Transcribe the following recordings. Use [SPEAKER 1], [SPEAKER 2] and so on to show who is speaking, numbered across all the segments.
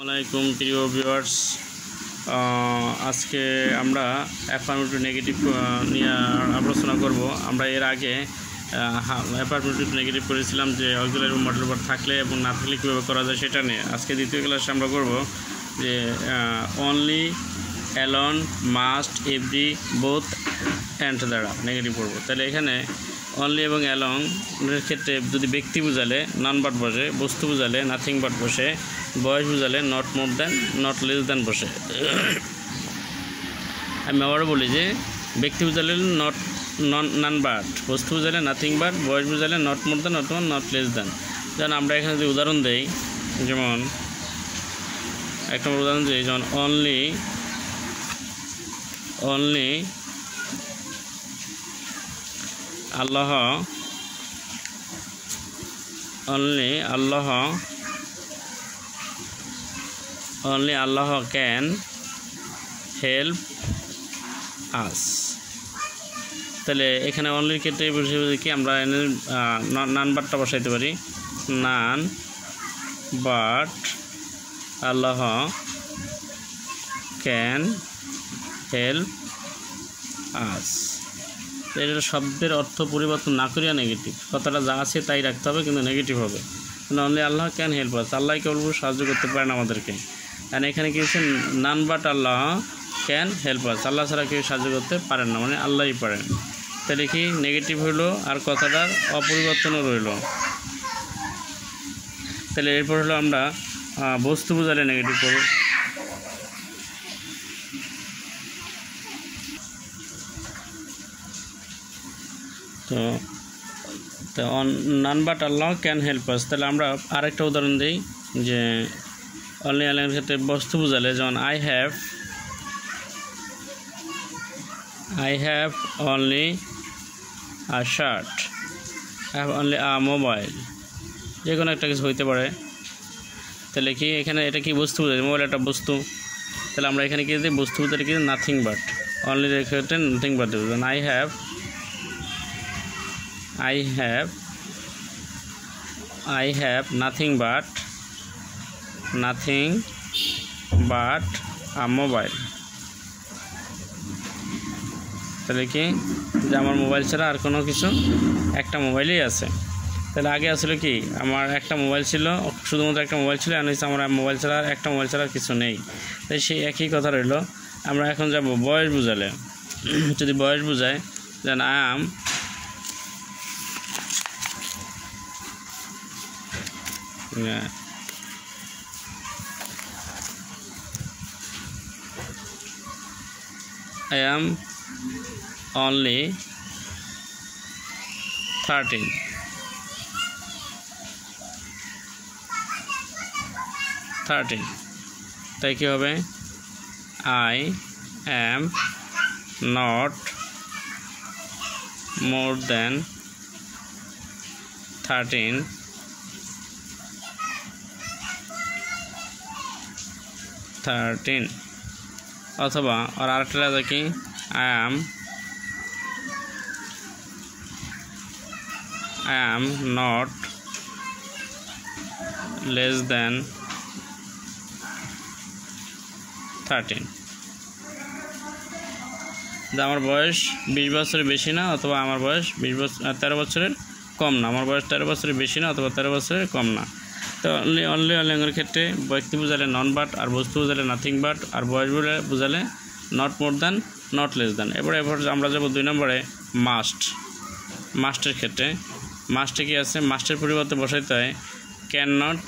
[SPEAKER 1] আসসালামাইকুম প্রিয় ভিউয়ার্স, আজকে আমরা অ্যাফার্মেটিভ নেগেটিভ নিয়ে আলোচনা করব। আমরা এর আগে অ্যাফার্মেটিভ নেগেটিভ করেছিলাম যে অক্সিলারি মডেল ভার্ব থাকলে এবং না থাকলে কীভাবে করা যায় সেটা নিয়ে। আজকে দ্বিতীয় ক্লাসে আমরা করব যে only, alone, must, every, both, and দ্বারা নেগেটিভ করব। তাহলে এখানে অনলি এবং অ্যালং এর ক্ষেত্রে যদি ব্যক্তি বোঝালে নন বাট বসে, বস্তু বোঝালে নাথিং বাট বসে, বয়স বোঝালে not more than, not less than বসে। আমি আবারও বলি যে ব্যক্তি বোঝালে নন বাট, বস্তু বোঝালে নাথিং বাট, বয়স বোঝালে নট মোর দ্যান অথবা নট লেস দ্যান। যেমন আমরা এখানে যদি উদাহরণ দেই, যেমন একটা উদাহরণ দিই, যেমন only Allah, Allah can help আস। তাহলে এখানে অনলির ক্ষেত্রে বসে কি আমরা নান বাটটা বসাইতে পারি, নান বাট আল্লাহ ক্যান হেল্প আস। এটা শব্দের অর্থ পরিবর্তন না করিয়া নেগেটিভ, কথাটা যা আছে তাই রাখতে হবে, কিন্তু নেগেটিভ হবে। Only Allah can help us, আল্লাহ কেবল সাহায্য করতে পারেন আমাদেরকে। আর এখানে কি হচ্ছে, none but Allah can help us, আল্লাহ ছাড়া কেউ সাহায্য করতে পারেন না, মানে আল্লাহই পারেন। তাহলে কি নেগেটিভ হইলো আর কথাটার অপরিবর্তনও রইল। তাহলে এরপর হলো আমরা বস্তু বোঝালে নেগেটিভ করব। তো নান বাট আল্লাহ ক্যান হেল্প আস। তাহলে আমরা আরেকটা উদাহরণ দিই যে অনলি আল্লাহর ক্ষেত্রে বস্তু বোঝালে, যেমন I have only a shirt, I have only a mobile, যে কোনো একটা কিছু হইতে পারে। তাহলে কি এখানে এটা কি বস্তু বোঝায়, মোবাইল একটা বস্তু। তাহলে আমরা এখানে কি দিই, বস্তু বোঝালে কি নাথিং বাট, অনলির ক্ষেত্রে নাথিং বাট দেবো। I have nothing but a mobile। তাহলে কি যে আমার মোবাইল ছাড়া আর কোনো কিছু, একটা মোবাইলই আছে। তাহলে আগে আসলে কি আমার একটা মোবাইল ছিল, শুধুমাত্র একটা মোবাইল ছিল, আর আমার মোবাইল ছাড়া একটা মোবাইল ছাড়া কিছু নেই। তাই সেই একই কথা রইল। আমরা এখন যাব বয়স বোঝালে। যদি বয়স বোঝায়, দেন I am only 13। তাই কি হবে, I am not more than 13 অথবা আর আরেকটা আছে কি, I am not less than 13। আমার বয়স 20 বছরের বেশি না, অথবা আমার বয়স 13 বছরের কম না। আমার বয়স 13 বছরের বেশি না, অথবা 13 বছরের কম না। তো অনলি অনলির ক্ষেত্রে ব্যক্তি বোঝালে নন বাট, আর বস্তু বোঝালে নাথিং বাট, আর বয়স বোঝালে not more than, not less than. এরপর আমরা যাব 2 নম্বরে মাস্টের ক্ষেত্রে। মাস্টে কি আছে, মাস্টের পরিবর্তে বসাইতে হয় ক্যান নট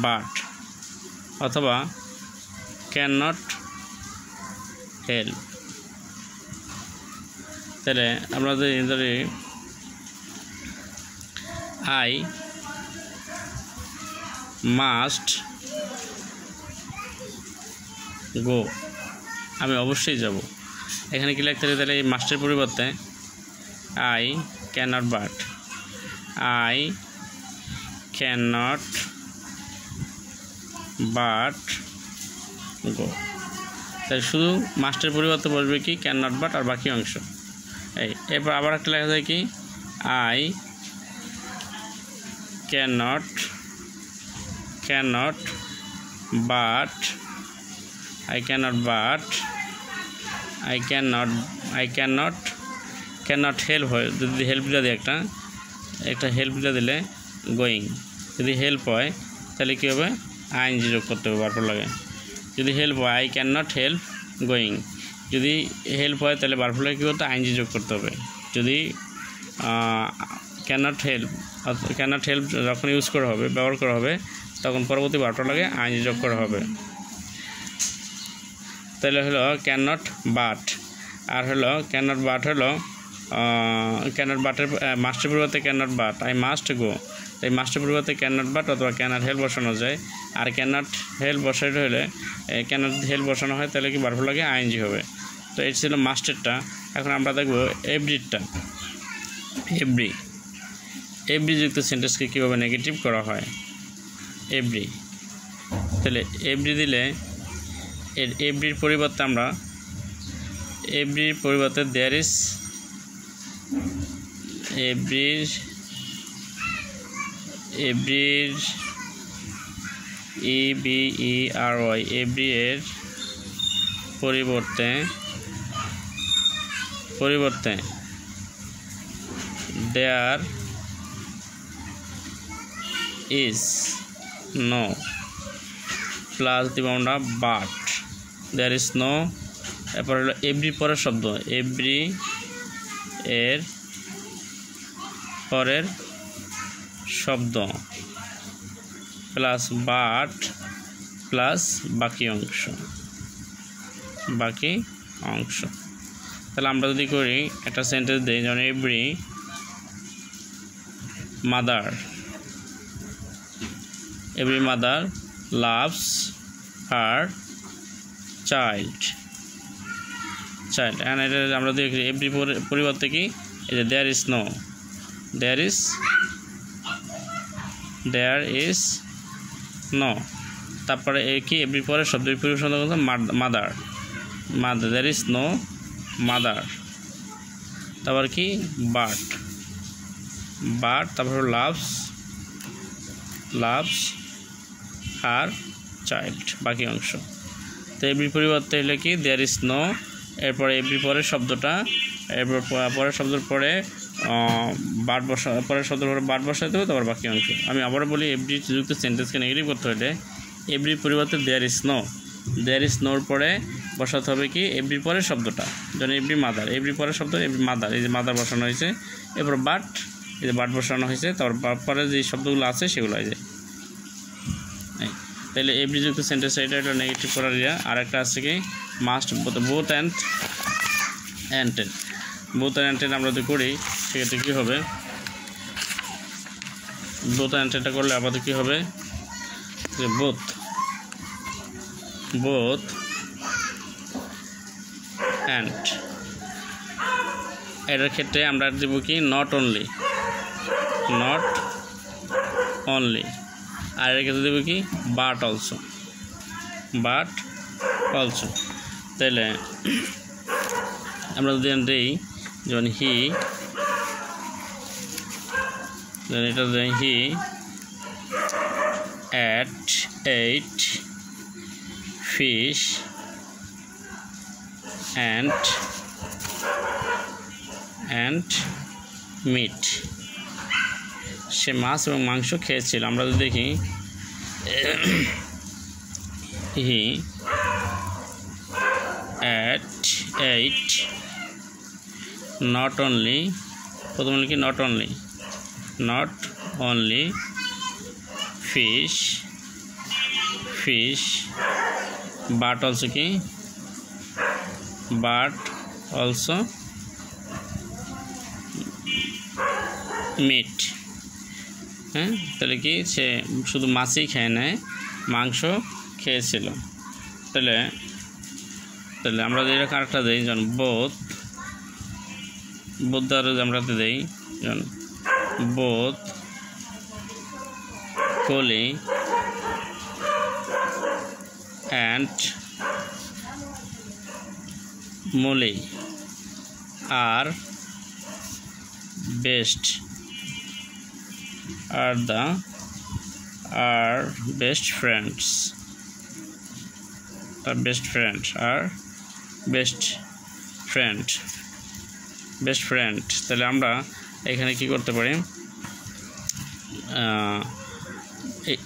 [SPEAKER 1] বাট, অথবা ক্যান নট হেল্প। তাহলে আমরা যদি ধরি আই মাস্ট গো, আমি অবশ্যই যাব। এখানে কি লিখতে হবে, তাহলে এই মাস্টের পরিবর্তে I can not but, I can not but গো। তাই শুধু মাস্টের পরিবর্তে বসবে কি ক্যান নট বাট, আর বাকি অংশ এই। এরপর আবার একটা লেখা যায় কি I cannot but cannot help হয় যদি হেল্প দিলে একটা হেল্প দিলে গোয়িং যদি হেল্প হয় তাহলে কী হবে আইএনজি যোগ করতে হবে ভার্ব লাগে যদি হেল্প হয় I can not help going যদি হেল্প হয় তাহলে ভার্ব লাগে কী করতে আইএনজি যোগ করতে হবে যদি ক্যান নট হেল্প যখন ইউজ করা হবে ব্যবহার করা হবে তখন পরবর্তী ভার্ব লাগে আইএনজি যোগ করা হবে তাহলে হলো ক্যান নট বাট আর হলো ক্যান নট বাট হলো ক্যান নট বাটের মাস্টের পরিবর্তে can not but I must go তাই মাস্টের পরিবর্তে ক্যান নট বাট অথবা ক্যান নট হেল্প বসানো যায় আর ক্যান নট হেল্প বসাইতে হলে ক্যান নট হেল্প বসানো হয় তাহলে কি ভার্ব লাগে আইএনজি হবে তো এটা ছিল মাস্টেরটা এখন আমরা দেখব এভরিটা এভরি যুক্ত সেন্টেন্সকে কীভাবে নেগেটিভ করা হয় এভরি তাহলে এভরি দিলে এভরির পরিবর্তে আমরা এভরির পরিবর্তে দেয়ার ইজ এভরির EVERY এভরি এর পরিবর্তে দেয়ার ইজ নো প্লাস দিব আমরা বাট দেয়ার ইজ নো এরপর হলো এভরি পরের শব্দ এভরি এর পরের শব্দ প্লাস বাট প্লাস বাকি অংশ তাহলে আমরা যদি করি একটা সেন্টেন্স দিই যেমন every mother loves her child and এটা আমরা দেখি এভরি পরিবর্তে কি এই যে দেয়ার ইজ নো তারপরে কি এভরি পরে শব্দের পরিবর্তন করতে mother there is no mother তারপর কি বাট তারপর লাভস হার চাইল্ড বাকি অংশ তো এভরি পরিবর্তে হলে কি দেয়ার ইজ নো এরপরে এভরি পরের শব্দটা এরপর পরের শব্দের পরে পরের শব্দের পরে বাট বসাতে হবে তারপর বাকি অংশ আমি আবারও বলি এভরি যুক্ত সেন্টেন্সকে নেগেটিভ করতে হলে এভরি পরিবর্তে দেয়ার ইজ নোর পরে বসাতে হবে কি এভরি পরের শব্দটা যেমন এভরি পরের শব্দ এভরি মাদার এই যে মাদার বসানো হয়েছে এরপর বাট এই যে বাট বসানো হয়েছে তারপর পরে যে শব্দগুলো আছে সেগুলো আছে তাহলে এভরি যুক্ত সেন্টেন্স এটা নেগেটিভ করার আর একটা আছে কি মাস্ট বোথ অ্যান্ড আমরা যদি করি সেক্ষেত্রে কী হবে বোথ অ্যান্ডটা করলে আপাতত কী হবে যে বোথ অ্যান্ড এটার ক্ষেত্রে আমরা দেব কি নট অনলি আর এর ক্ষেত্রে দেব কি বাট অলসো তাহলে আমরা যদি দিই যেমন এটা হি ate fish and meat সে মাছ এবং মাংস খেয়েছিল আমরা যদি দেখি হি ate not only প্রথমে লিখি not only fish but also meat হ্যাঁ তাহলে কি সে শুধু মাছই খেয়ে নেয় মাংস খেয়েছিল তাহলে আমরা যদি আরেকটা দিই যেমন বোথ দ্বারা আমরা দিই যেমন both Koli and Molly are the are best friends, the best friend are best friend, best friend। তাহলে আমরা এখানে কি করতে পারি,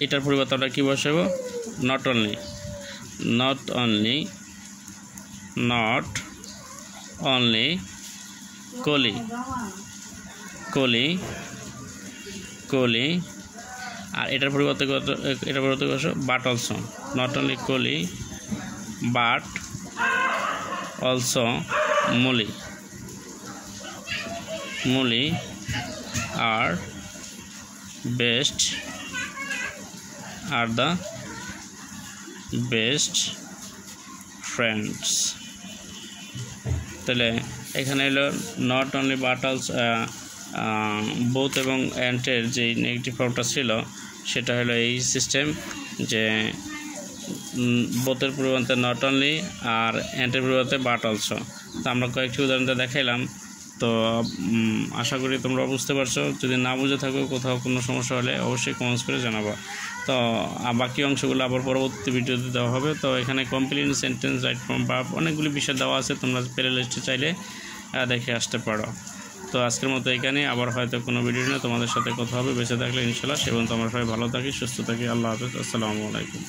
[SPEAKER 1] এটার পরিবর্তে আমরা কি বসাবো, not only Kohli আর এটার পরিবর্তে বসো but also, not only Kohli but also Muli are the best friends। তাহলে এখানে হলো not only but also, both এবং অ্যান্টের যে নেগেটিভ ফর্মটা ছিল সেটা হলো এই সিস্টেম যে বোথের পরিবর্তে নট অনলি আর অ্যান্টের পরিবর্তে বাট অলসো। তো আমরা কয়েকটি উদাহরণ দেখাইলাম, তো আশা করি তোমরা বুঝতে পারছো। যদি না বুঝে থাকো, কোথাও কোনো সমস্যা হলে অবশ্যই কমেন্টস করে জানাবা। তো বাকি অংশগুলো আবার পরবর্তী ভিডিওতে দেওয়া হবে। তো এখানে কমপ্লিট সেন্টেন্স, রাইট ফর্ম, বা অনেকগুলি বিষয় দেওয়া আছে, তোমরা প্লে লিস্টে চাইলে দেখে আসতে পারো। তো আজকের মতো এখানে, আবার হয়তো কোনো ভিডিও নিয়ে তোমাদের সাথে কথা হবে। বেঁচে থাকলে ইনশাল্লাহ। সে পর্যন্ত আমরা সবাই ভালো থাকি, সুস্থ থাকি। আল্লাহ হাফেজ, আসসালামু আলাইকুম।